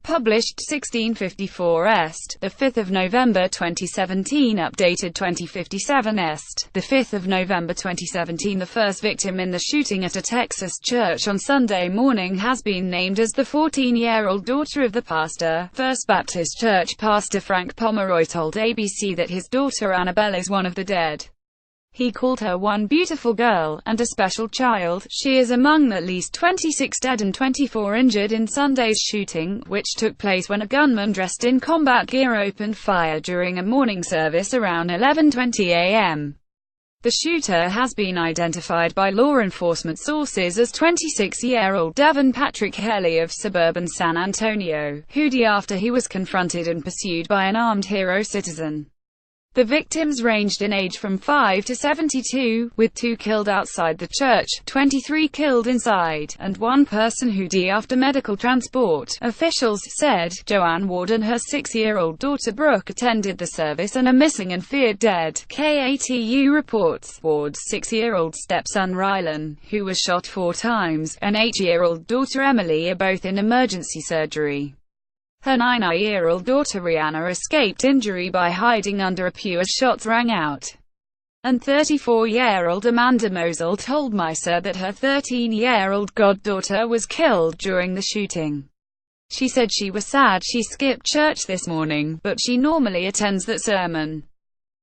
Published 1654 Est, 5 November 2017. Updated 2057 Est, 5 November 2017. The first victim in the shooting at a Texas church on Sunday morning has been named as the 14-year-old daughter of the pastor. First Baptist Church pastor Frank Pomeroy told ABC that his daughter Annabelle is one of the dead. He called her one beautiful girl, and a special child. She is among at least 26 dead and 24 injured in Sunday's shooting, which took place when a gunman dressed in combat gear opened fire during a morning service around 11:20 a.m. The shooter has been identified by law enforcement sources as 26-year-old Devin Patrick Hellie of suburban San Antonio, who died after he was confronted and pursued by an armed hero citizen. The victims ranged in age from 5 to 72, with 2 killed outside the church, 23 killed inside, and 1 person who died after medical transport, officials said. Joanne Ward and her 6-year-old daughter Brooke attended the service and are missing and feared dead, KATU reports. Ward's 6-year-old stepson Rylan, who was shot 4 times, and 8-year-old daughter Emily are both in emergency surgery. Her 9-year-old daughter Rihanna escaped injury by hiding under a pew as shots rang out. And 34-year-old Amanda Mosel told Miser that her 13-year-old goddaughter was killed during the shooting. She said she was sad she skipped church this morning, but she normally attends that sermon.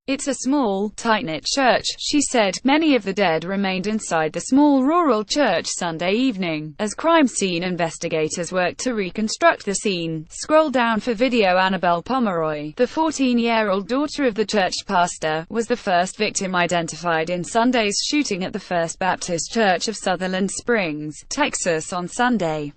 It's a small, tight-knit church, she said. Many of the dead remained inside the small rural church Sunday evening, as crime scene investigators worked to reconstruct the scene. Scroll down for video. Annabelle Pomeroy, the 14-year-old daughter of the church pastor, was the first victim identified in Sunday's shooting at the First Baptist Church of Sutherland Springs, Texas on Sunday.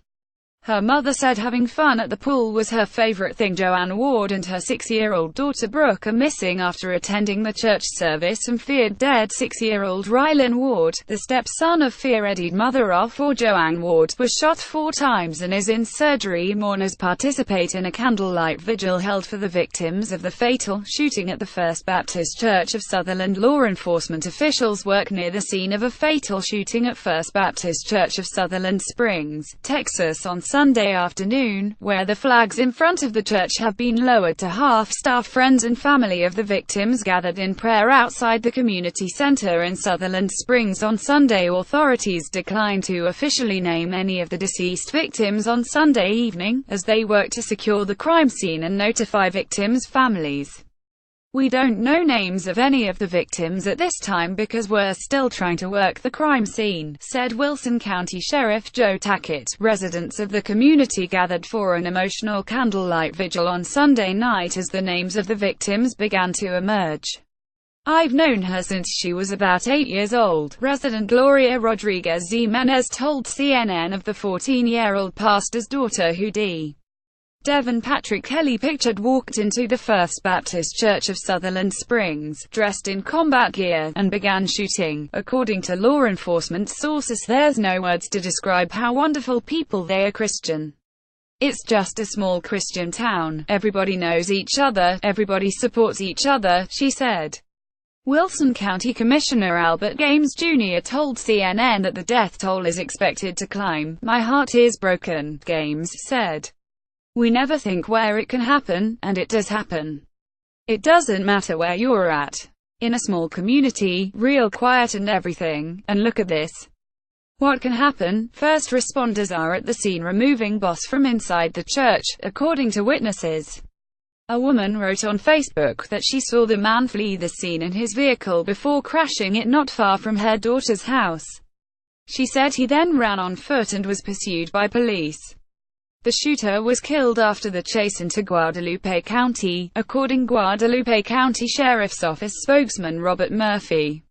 Her mother said having fun at the pool was her favorite thing. Joanne Ward and her 6-year-old daughter Brooke are missing after attending the church service and feared dead. 6-year-old Rylan Ward, the stepson of fear-edied mother of 4 Joanne Ward, was shot 4 times and is in surgery. Mourners participate in a candlelight vigil held for the victims of the fatal shooting at the First Baptist Church of Sutherland. Law enforcement officials work near the scene of a fatal shooting at First Baptist Church of Sutherland Springs, Texas on Sunday afternoon, where the flags in front of the church have been lowered to half. Staff, friends and family of the victims gathered in prayer outside the community center in Sutherland Springs on Sunday. Authorities declined to officially name any of the deceased victims on Sunday evening, as they work to secure the crime scene and notify victims' families. "We don't know names of any of the victims at this time because we're still trying to work the crime scene," said Wilson County Sheriff Joe Tackett. Residents of the community gathered for an emotional candlelight vigil on Sunday night as the names of the victims began to emerge. "I've known her since she was about 8 years old," resident Gloria Rodriguez Jimenez told CNN of the 14-year-old pastor's daughter who Devin Patrick Hellie pictured walked into the First Baptist Church of Sutherland Springs, dressed in combat gear, and began shooting. According to law enforcement sources, there's no words to describe how wonderful people they are. Christian. It's just a small Christian town. Everybody knows each other, everybody supports each other, she said. Wilson County Commissioner Albert Games Jr. told CNN that the death toll is expected to climb. "My heart is broken," Games said. "We never think where it can happen, and it does happen. It doesn't matter where you're at. In a small community, real quiet and everything, and look at this. What can happen?" First responders are at the scene removing boss from inside the church, according to witnesses. A woman wrote on Facebook that she saw the man flee the scene in his vehicle before crashing it not far from her daughter's house. She said he then ran on foot and was pursued by police. The shooter was killed after the chase into Guadalupe County, according Guadalupe County Sheriff's Office spokesman Robert Murphy.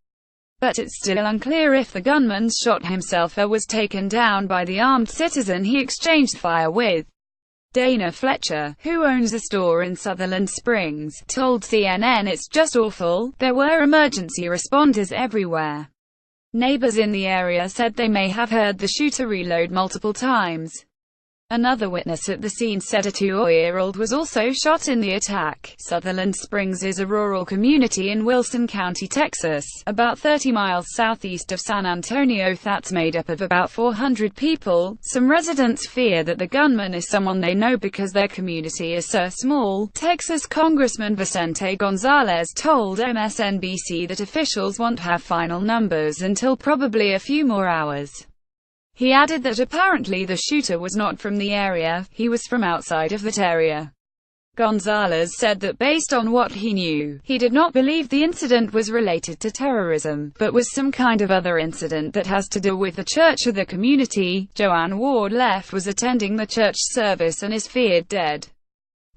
But it's still unclear if the gunman shot himself or was taken down by the armed citizen he exchanged fire with. Dana Fletcher, who owns a store in Sutherland Springs, told CNN it's just awful. There were emergency responders everywhere. Neighbors in the area said they may have heard the shooter reload multiple times. Another witness at the scene said a 2-year-old was also shot in the attack. Sutherland Springs is a rural community in Wilson County, Texas, about 30 miles southeast of San Antonio that's made up of about 400 people. Some residents fear that the gunman is someone they know because their community is so small. Texas Congressman Vicente Gonzalez told MSNBC that officials won't have final numbers until probably a few more hours. He added that apparently the shooter was not from the area, he was from outside of that area. Gonzalez said that based on what he knew, he did not believe the incident was related to terrorism, but was some kind of other incident that has to do with the church or the community. Joanne Ward Leff was attending the church service and is feared dead.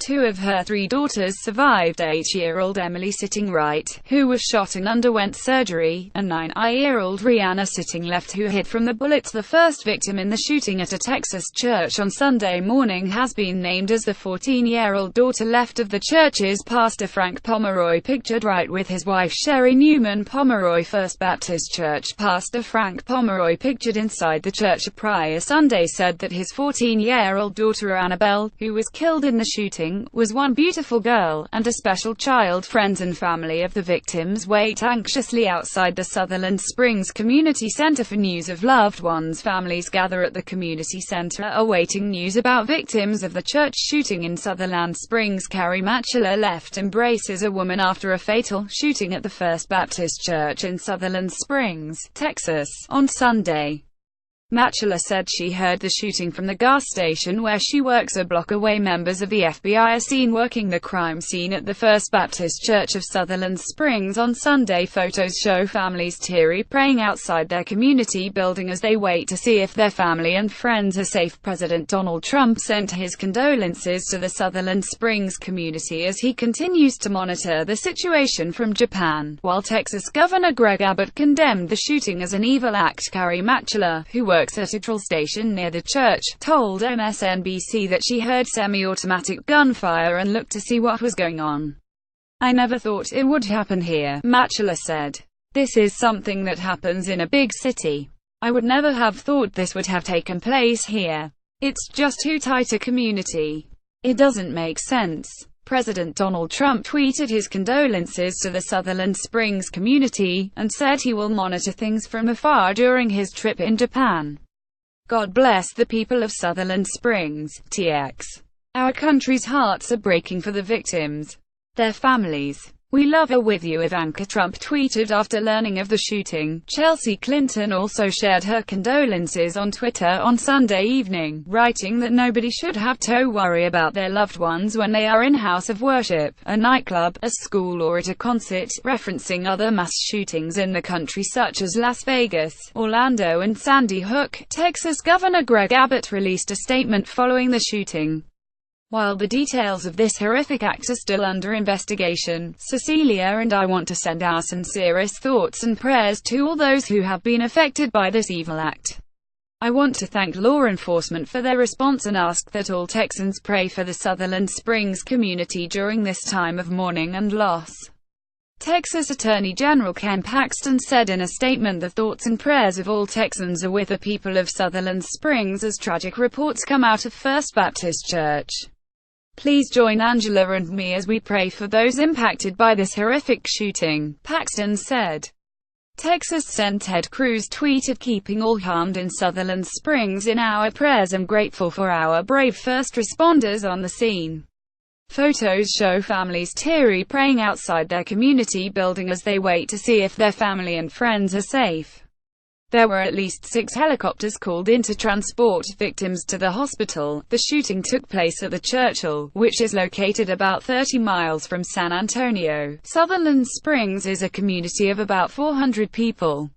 2 of her 3 daughters survived: 8-year-old Emily Sitting Right, who was shot and underwent surgery, and 9-year-old Rihanna Sitting Left, who hid from the bullets. The first victim in the shooting at a Texas church on Sunday morning has been named as the 14-year-old daughter left of the church's pastor Frank Pomeroy, pictured right with his wife Sherry Newman Pomeroy. First Baptist Church pastor Frank Pomeroy, pictured inside the church prior Sunday, said that his 14-year-old daughter Annabelle, who was killed in the shooting, was one beautiful girl, and a special child. Friends and family of the victims wait anxiously outside the Sutherland Springs Community Center for news of loved ones. Families gather at the community center awaiting news about victims of the church shooting in Sutherland Springs. Carrie Matchula left embraces a woman after a fatal shooting at the First Baptist Church in Sutherland Springs, Texas, on Sunday. Matchula said she heard the shooting from the gas station where she works a block away. Members of the FBI are seen working the crime scene at the First Baptist Church of Sutherland Springs on Sunday. Photos show families teary praying outside their community building as they wait to see if their family and friends are safe. President Donald Trump sent his condolences to the Sutherland Springs community as he continues to monitor the situation from Japan, while Texas Governor Greg Abbott condemned the shooting as an evil act. Carrie Matchula, who works at a petrol station near the church, told MSNBC that she heard semi-automatic gunfire and looked to see what was going on. "I never thought it would happen here," Matchula said. "This is something that happens in a big city. I would never have thought this would have taken place here. It's just too tight a community. It doesn't make sense." President Donald Trump tweeted his condolences to the Sutherland Springs community, and said he will monitor things from afar during his trip in Japan. "God bless the people of Sutherland Springs, TX. Our country's hearts are breaking for the victims, their families. We love her with you," Ivanka Trump tweeted after learning of the shooting. Chelsea Clinton also shared her condolences on Twitter on Sunday evening, writing that nobody should have to worry about their loved ones when they are in house of worship, a nightclub, a school or at a concert, referencing other mass shootings in the country such as Las Vegas, Orlando and Sandy Hook. Texas Governor Greg Abbott released a statement following the shooting. "While the details of this horrific act are still under investigation, Cecilia and I want to send our sincerest thoughts and prayers to all those who have been affected by this evil act. I want to thank law enforcement for their response and ask that all Texans pray for the Sutherland Springs community during this time of mourning and loss." Texas Attorney General Ken Paxton said in a statement, "The thoughts and prayers of all Texans are with the people of Sutherland Springs as tragic reports come out of First Baptist Church. Please join Angela and me as we pray for those impacted by this horrific shooting," Paxton said. Texas Sen. Ted Cruz tweeted, "Keeping all harmed in Sutherland Springs in our prayers. I'm grateful for our brave first responders on the scene." Photos show families teary praying outside their community building as they wait to see if their family and friends are safe. There were at least 6 helicopters called in to transport victims to the hospital. The shooting took place at the Churchill, which is located about 30 miles from San Antonio. Sutherland Springs is a community of about 400 people.